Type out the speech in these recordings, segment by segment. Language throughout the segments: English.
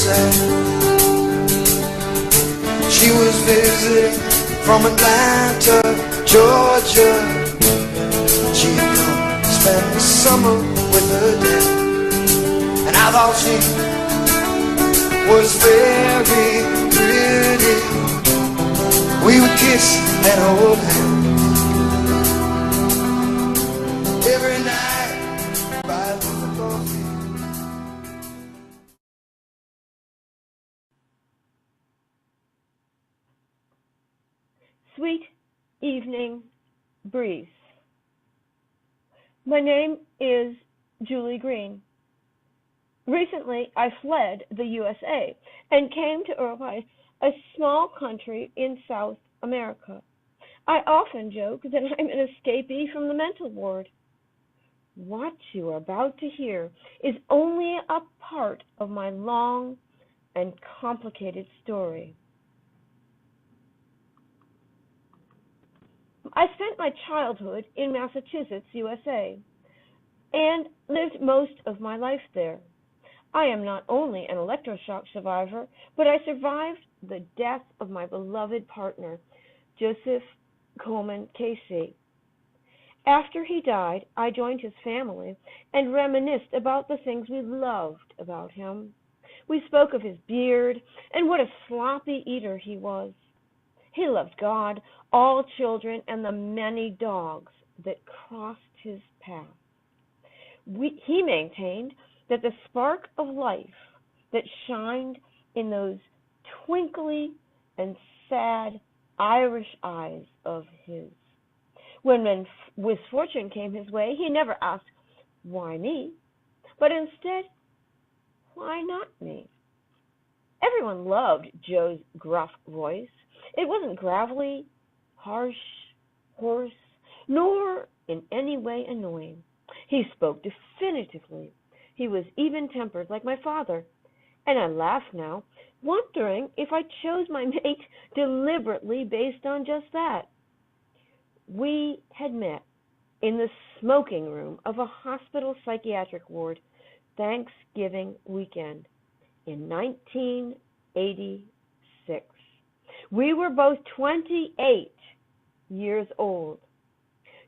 sad. She was visiting from Atlanta, Georgia. She'd come spend the summer with her dad, and I thought she was very pretty. We would kiss and hold hands every night by the coffee. Sweet evening breeze. My name is Julie Green. Recently, I fled the USA and came to Uruguay, a small country in South America. I often joke that I'm an escapee from the mental ward. What you are about to hear is only a part of my long and complicated story. I spent my childhood in Massachusetts, USA, and lived most of my life there. I am not only an electroshock survivor, but I survived the death of my beloved partner, Joseph Coleman Casey. After he died, I joined his family and reminisced about the things we loved about him. We spoke of his beard and what a sloppy eater he was. He loved God, all children, and the many dogs that crossed his path. He maintained that the spark of life that shined in those twinkly and sad Irish eyes of his. When misfortune came his way, he never asked, "Why me?" but instead, "Why not me?" Everyone loved Joe's gruff voice. It wasn't gravelly, harsh, hoarse, nor in any way annoying. He spoke definitively. He was even-tempered like my father, and I laugh now, wondering if I chose my mate deliberately based on just that. We had met in the smoking room of a hospital psychiatric ward Thanksgiving weekend in 1986. We were both 28 years old.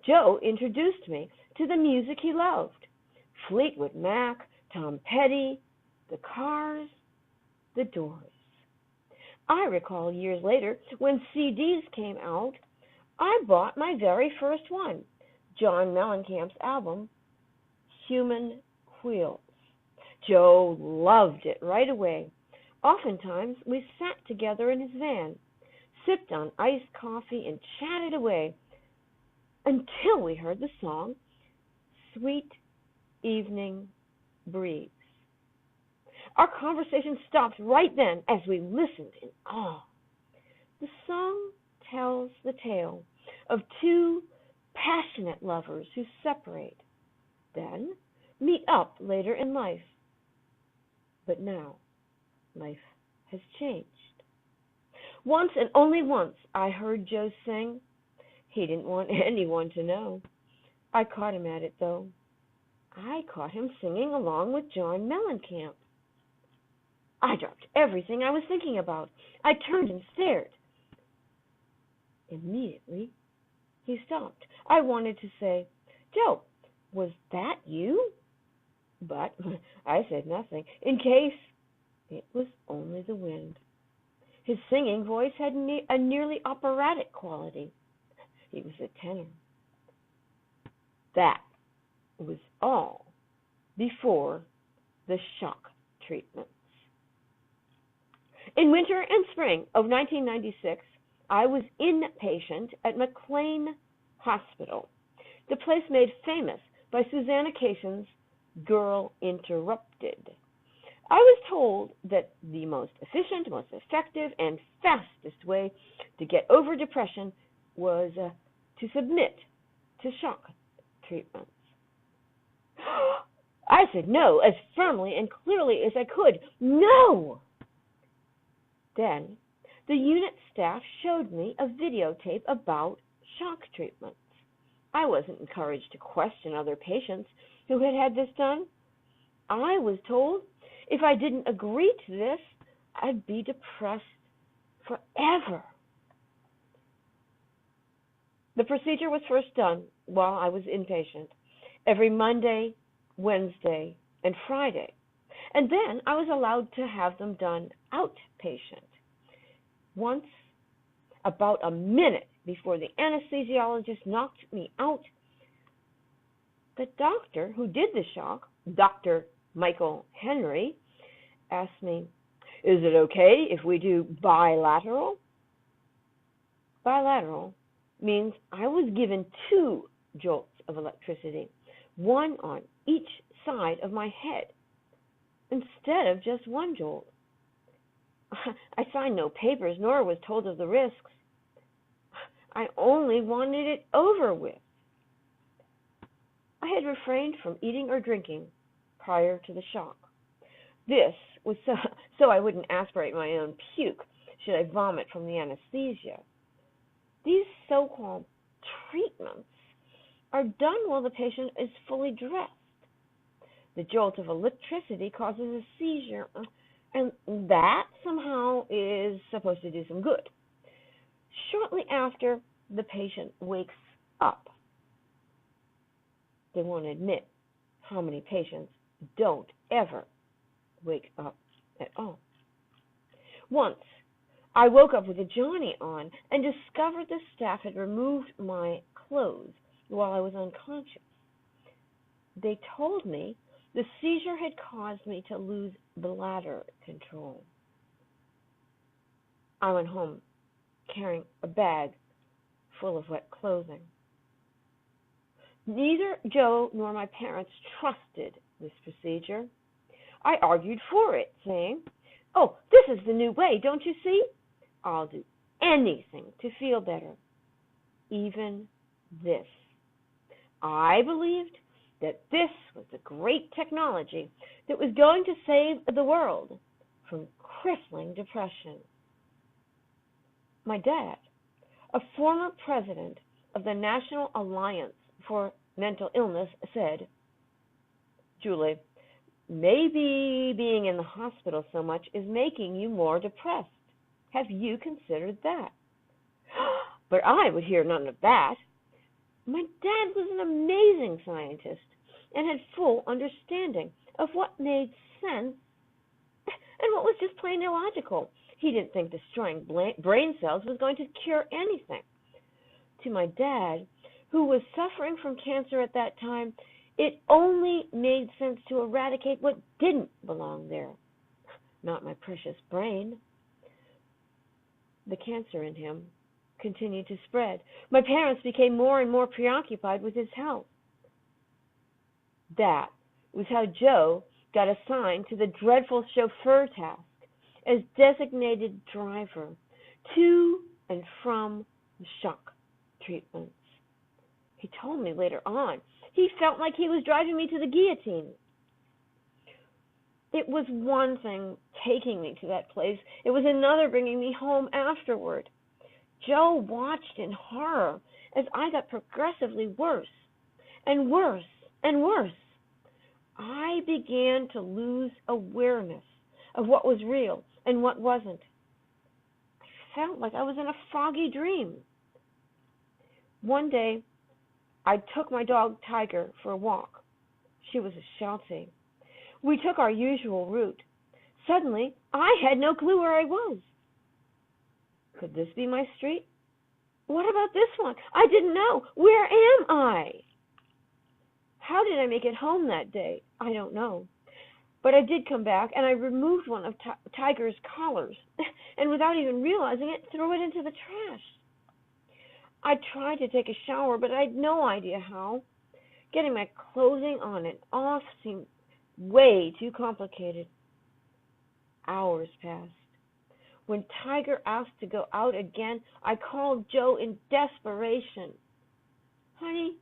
Joe introduced me to the music he loved. Fleetwood Mac, Tom Petty, the Cars, the Doors. I recall years later when CDs came out, I bought my very first one, John Mellencamp's album, Human Wheels. Joe loved it right away. Oftentimes, we sat together in his van, sipped on iced coffee, and chatted away until we heard the song, Sweet Evening Breeze. Our conversation stopped right then as we listened in awe. The song tells the tale of two passionate lovers who separate, then meet up later in life. But now, life has changed. Once and only once I heard Joe sing. He didn't want anyone to know. I caught him at it, though. I caught him singing along with John Mellencamp. I dropped everything I was thinking about. I turned and stared. Immediately, he stopped. I wanted to say, "Joe, was that you?" But I said nothing, in case it was only the wind. His singing voice had a nearly operatic quality. He was a tenor. That was all before the shock treatments. In winter and spring of 1996, I was inpatient at McLean Hospital, the place made famous by Susanna Cation's Girl Interrupted. I was told that the most efficient, most effective, and fastest way to get over depression was to submit to shock treatments. I said no as firmly and clearly as I could. No! Then the unit staff showed me a videotape about shock treatments. I wasn't encouraged to question other patients who had had this done. I was told If I didn't agree to this, I'd be depressed forever. The procedure was first done while I was inpatient, every Monday, Wednesday, and Friday. And then I was allowed to have them done outpatient. Once, about a minute before the anesthesiologist knocked me out, the doctor who did the shock, Dr. Michael Henry, asked me, "Is it okay if we do bilateral?" Bilateral means I was given 2 jolts of electricity, one on each side of my head, instead of just 1 jolt. I signed no papers, nor was told of the risks. I only wanted it over with. I had refrained from eating or drinking prior to the shock. This was so I wouldn't aspirate my own puke should I vomit from the anesthesia. These so-called treatments are done while the patient is fully dressed. The jolt of electricity causes a seizure, and that somehow is supposed to do some good. Shortly after, the patient wakes up. They won't admit how many patients don't ever wake up at all. Once, I woke up with a Johnny on and discovered the staff had removed my clothes while I was unconscious. They told me the seizure had caused me to lose bladder control. I went home carrying a bag full of wet clothing. Neither Joe nor my parents trusted this procedure. I argued for it, saying, "Oh, this is the new way, don't you see? I'll do anything to feel better, even this." I believed that this was the great technology that was going to save the world from crippling depression. My dad, a former president of the National Alliance for Mental Illness, said, "Julie, maybe being in the hospital so much is making you more depressed. Have you considered that?" But I would hear none of that. My dad was an amazing scientist and had full understanding of what made sense and what was just plain illogical. He didn't think destroying brain cells was going to cure anything. To my dad, who was suffering from cancer at that time, it only made sense to eradicate what didn't belong there, not my precious brain. The cancer in him continued to spread. My parents became more and more preoccupied with his health. That was how Joe got assigned to the dreadful chauffeur task as designated driver to and from the shock treatments. He told me later on he felt like he was driving me to the guillotine. It was one thing taking me to that place. It was another bringing me home afterward. Joe watched in horror as I got progressively worse and worse and worse. I began to lose awareness of what was real and what wasn't. I felt like I was in a foggy dream. One day, I took my dog Tiger for a walk. She was a Sheltie. We took our usual route. Suddenly, I had no clue where I was. Could this be my street? What about this one? I didn't know. Where am I? How did I make it home that day? I don't know. But I did come back, and I removed one of Tiger's collars, and without even realizing it, threw it into the trash. I tried to take a shower, but I had no idea how. Getting my clothing on and off seemed way too complicated. Hours passed. When Tiger asked to go out again, I called Joe in desperation. "Honey,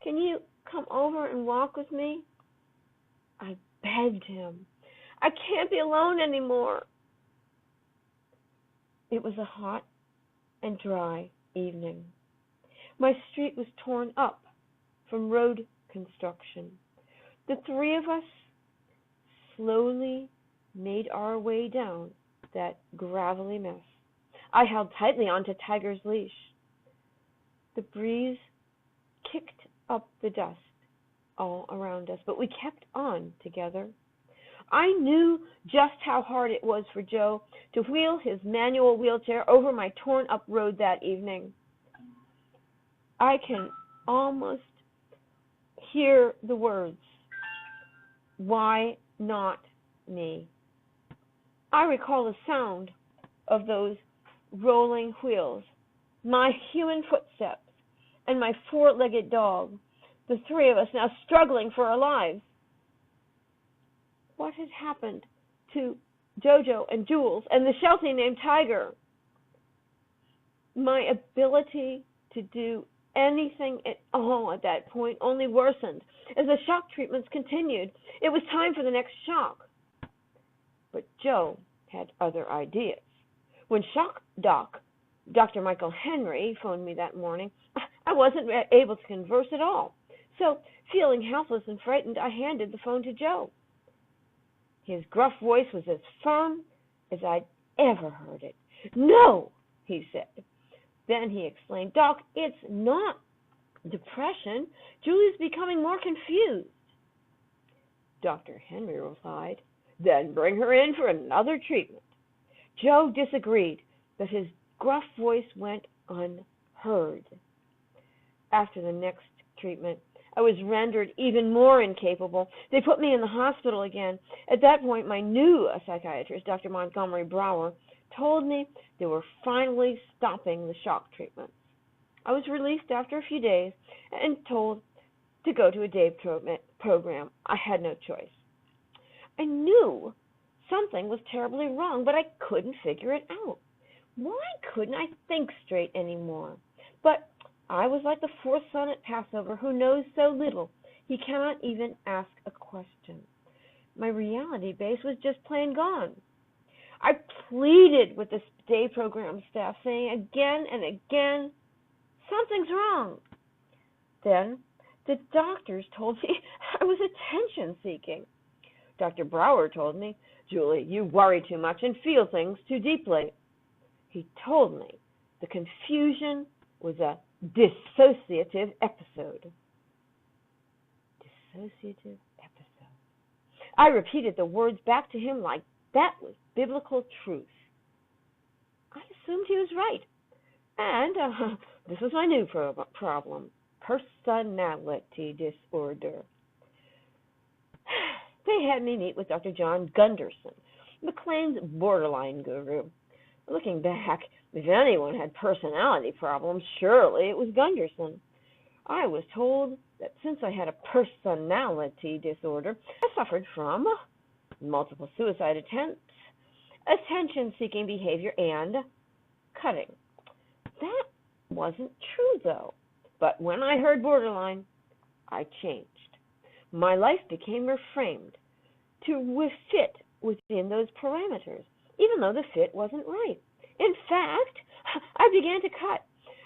can you come over and walk with me?" I begged him. "I can't be alone anymore." It was a hot and dry evening. My street was torn up from road construction. The 3 of us slowly made our way down that gravelly mess. I held tightly onto Tiger's leash. The breeze kicked up the dust all around us, but we kept on together. I knew just how hard it was for Joe to wheel his manual wheelchair over my torn-up road that evening. I can almost hear the words, "Why not me?" I recall the sound of those rolling wheels, my human footsteps, and my four-legged dog, the three of us now struggling for our lives. What had happened to Jojo and Jules and the Sheltie named Tiger? My ability to do anything at all at that point only worsened as the shock treatments continued. It was time for the next shock. But Joe had other ideas. When shock doc, Dr. Michael Henry, phoned me that morning, I wasn't able to converse at all. So, feeling helpless and frightened, I handed the phone to Joe. His gruff voice was as firm as I'd ever heard it. "No," he said. Then he explained, "Doc, it's not depression. Julie's becoming more confused." Dr. Henry replied, "Then bring her in for another treatment." Joe disagreed, but his gruff voice went unheard. After the next treatment, I was rendered even more incapable. They put me in the hospital again. At that point, my new psychiatrist, Dr. Montgomery Brower, told me they were finally stopping the shock treatments. I was released after a few days and told to go to a day program. I had no choice. I knew something was terribly wrong, but I couldn't figure it out. Why couldn't I think straight anymore? But I was like the fourth son at Passover who knows so little he cannot even ask a question. My reality base was just plain gone. I pleaded with the day program staff, saying again and again, "Something's wrong." Then the doctors told me I was attention-seeking. Dr. Brower told me, "Julie, you worry too much and feel things too deeply." He told me the confusion was a dissociative episode. Dissociative episode. I repeated the words back to him like that was biblical truth. I assumed he was right. And this was my new problem, personality disorder. They had me meet with Dr. John Gunderson, McLean's borderline guru. Looking back, if anyone had personality problems, surely it was Gunderson. I was told that since I had a personality disorder, I suffered from multiple suicide attempts, attention-seeking behavior, and cutting. That wasn't true, though. But when I heard borderline, I changed. My life became reframed to fit within those parameters, even though the fit wasn't right. In fact, I began to cut.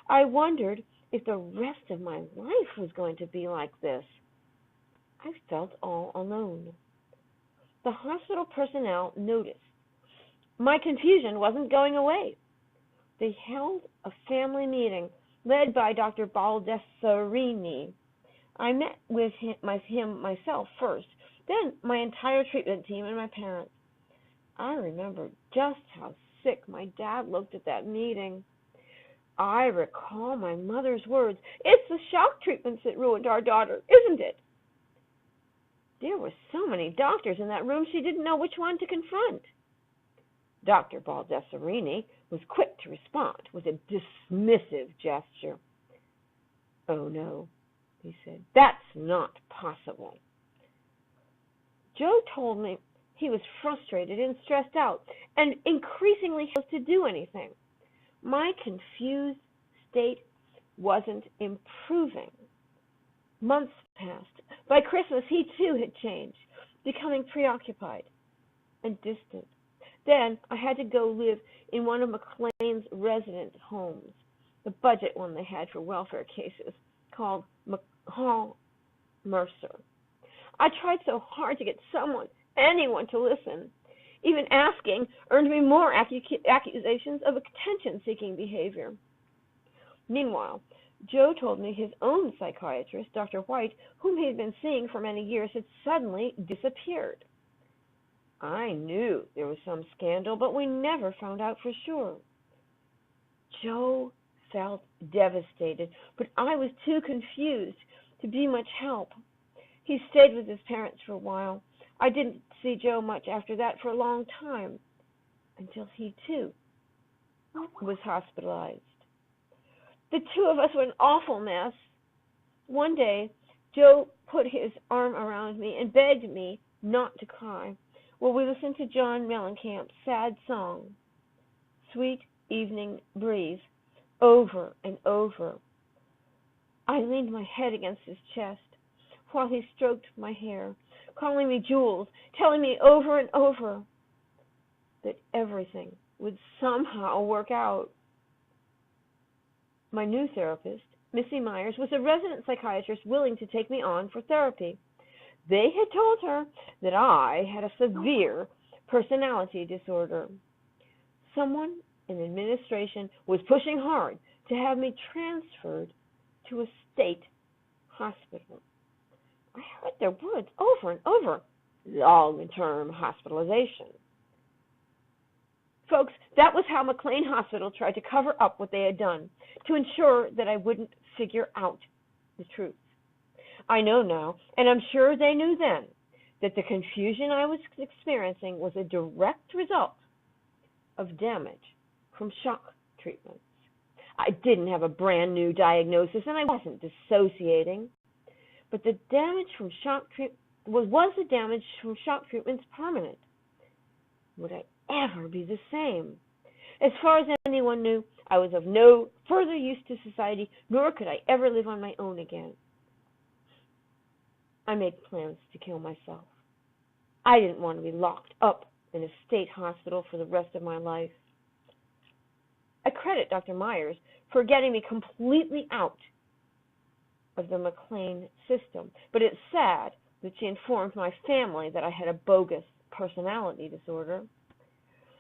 I wondered if the rest of my life was going to be like this. I felt all alone. The hospital personnel noticed my confusion wasn't going away. They held a family meeting led by Dr. Baldessarini. I met with him myself first, then my entire treatment team and my parents. I remember just how sick my dad looked at that meeting. I recall my mother's words, "It's the shock treatments that ruined our daughter, isn't it?" There were so many doctors in that room, she didn't know which one to confront. Dr. Baldessarini was quick to respond with a dismissive gesture. "Oh, no," he said, "that's not possible." Joe told me he was frustrated and stressed out and increasingly helpless to do anything. My confused state wasn't improving. Months passed. By Christmas, he too had changed, becoming preoccupied and distant. Then I had to go live in one of McLean's residence homes, the budget one they had for welfare cases, called Hall Mercer. I tried so hard to get anyone to listen. Even asking earned me more accusations of attention-seeking behavior. Meanwhile, Joe told me his own psychiatrist, Dr. White, whom he had been seeing for many years, had suddenly disappeared. I knew there was some scandal, but we never found out for sure. Joe felt devastated, but I was too confused to be much help. He stayed with his parents for a while. I didn't see Joe much after that for a long time, until he, too, was hospitalized. The two of us were an awful mess. One day, Joe put his arm around me and begged me not to cry while we listened to John Mellencamp's sad song, Sweet Evening Breeze, over and over. I leaned my head against his chest while he stroked my hair, calling me Jules, telling me over and over that everything would somehow work out. My new therapist, Missy Myers, was a resident psychiatrist willing to take me on for therapy. They had told her that I had a severe personality disorder. Someone in administration was pushing hard to have me transferred to a state hospital. I heard their words over and over, long-term hospitalization. Folks, that was how McLean Hospital tried to cover up what they had done, to ensure that I wouldn't figure out the truth. I know now, and I'm sure they knew then, that the confusion I was experiencing was a direct result of damage from shock treatments. I didn't have a brand new diagnosis, and I wasn't dissociating. But the damage from shock treatment was the damage from shock treatments permanent? Would I ever be the same? As far as anyone knew, I was of no further use to society, nor could I ever live on my own again. I made plans to kill myself. I didn't want to be locked up in a state hospital for the rest of my life. I credit Dr. Myers for getting me completely out of the McLean system, but it's sad that she informed my family that I had a bogus personality disorder.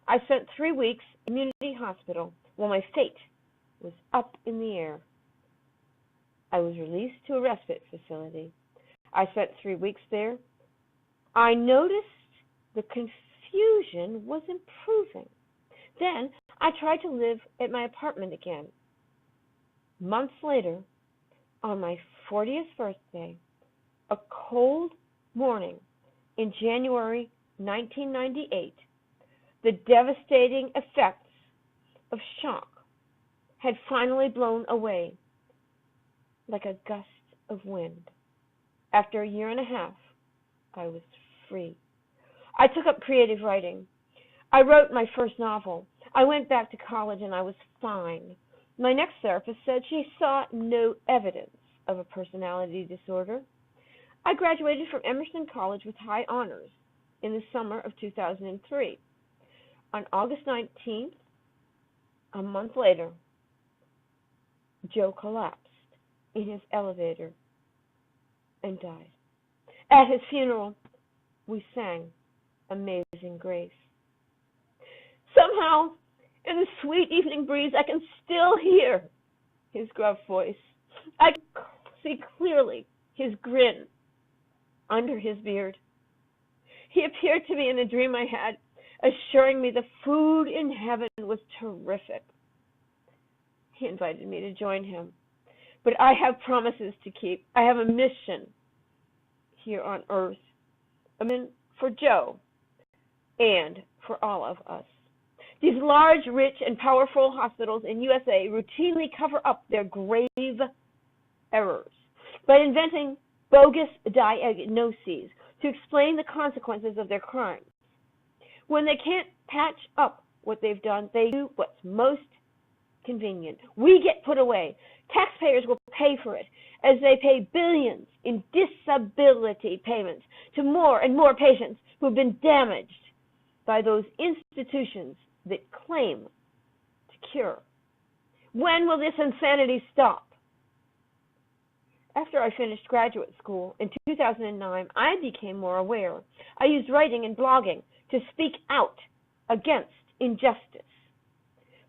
I spent 3 weeks in a community hospital while my fate was up in the air. I was released to a respite facility. I spent 3 weeks there. I noticed the confusion was improving. Then I tried to live at my apartment again. Months later, on my 40th birthday, a cold morning in January 1998, the devastating effects of shock had finally blown away like a gust of wind. After a year and a half, I was free. I took up creative writing. I wrote my first novel. I went back to college and I was fine. My next therapist said she saw no evidence of a personality disorder. I graduated from Emerson College with high honors in the summer of 2003. On August 19th, a month later, Joe collapsed in his elevator and died. At his funeral, we sang Amazing Grace. Somehow, in the sweet evening breeze, I can still hear his gruff voice. I can see clearly his grin under his beard. He appeared to me in a dream I had, assuring me the food in heaven was terrific. He invited me to join him. But I have promises to keep. I have a mission here on earth. A mission for Joe and for all of us. These large, rich, and powerful hospitals in USA routinely cover up their grave errors by inventing bogus diagnoses to explain the consequences of their crimes. When they can't patch up what they've done, they do what's most convenient. We get put away. Taxpayers will pay for it as they pay billions in disability payments to more and more patients who've been damaged by those institutions that claim to cure. When will this insanity stop? After I finished graduate school in 2009, I became more aware. I used writing and blogging to speak out against injustice.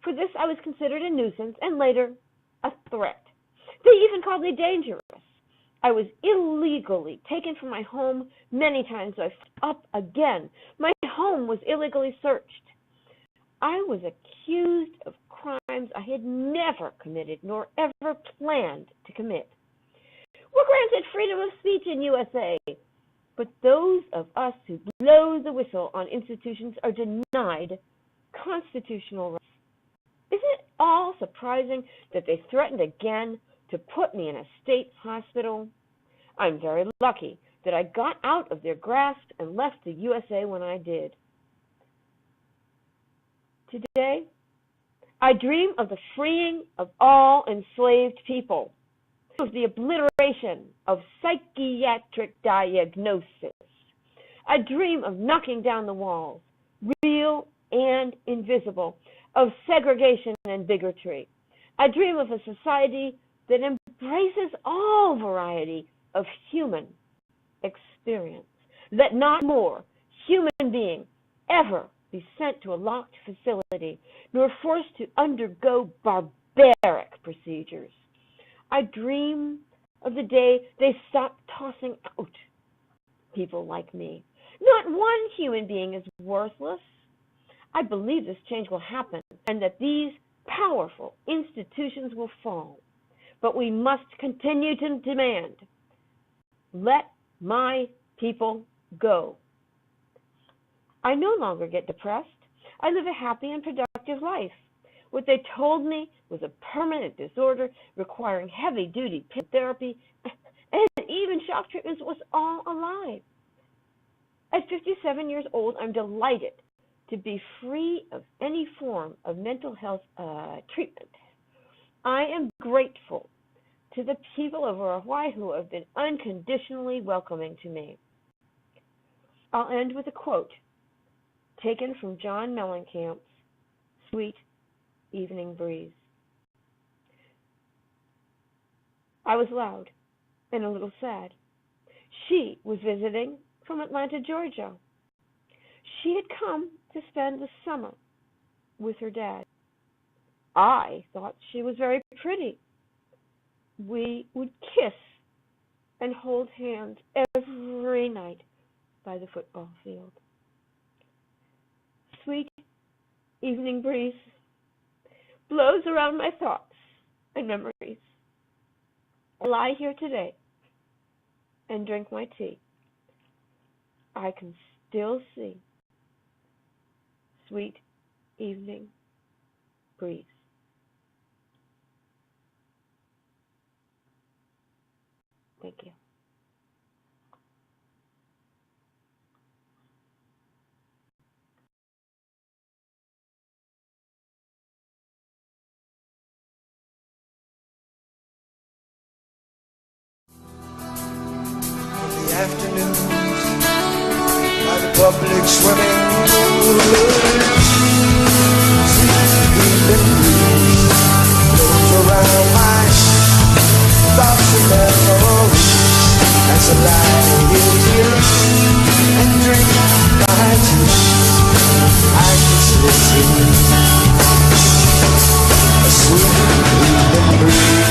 For this, I was considered a nuisance and later a threat. They even called me dangerous. I was illegally taken from my home many times. I up again. My home was illegally searched. I was accused of crimes I had never committed nor ever planned to commit. We're granted freedom of speech in USA, but those of us who blow the whistle on institutions are denied constitutional rights. Isn't it all surprising that they threatened again to put me in a state hospital? I'm very lucky that I got out of their grasp and left the USA when I did. Today, I dream of the freeing of all enslaved people, of the obliteration of psychiatric diagnosis. I dream of knocking down the walls, real and invisible, of segregation and bigotry. I dream of a society that embraces all variety of human experience. Let not more human being ever be sent to a locked facility, nor forced to undergo barbaric procedures. I dream of the day they stop tossing out people like me. Not one human being is worthless. I believe this change will happen and that these powerful institutions will fall. But we must continue to demand, let my people go. I no longer get depressed. I live a happy and productive life. What they told me was a permanent disorder requiring heavy-duty therapy and even shock treatments was all a lie. At 57 years old, I'm delighted to be free of any form of mental health treatment. I am grateful to the people of Hawaii who have been unconditionally welcoming to me. I'll end with a quote taken from John Mellencamp's Sweet Evening Breeze. I was loud and a little sad. She was visiting from Atlanta, Georgia. She had come to spend the summer with her dad. I thought she was very pretty. We would kiss and hold hands every night by the football field. Sweet evening breeze blows around my thoughts and memories. I lie here today and drink my tea. I can still see sweet evening breeze. Thank you. Afternoons by the public swimming pool, sweet evening breeze blows around my thoughts and memories as I lie here and drink my tea. I can still see a sweet evening breeze.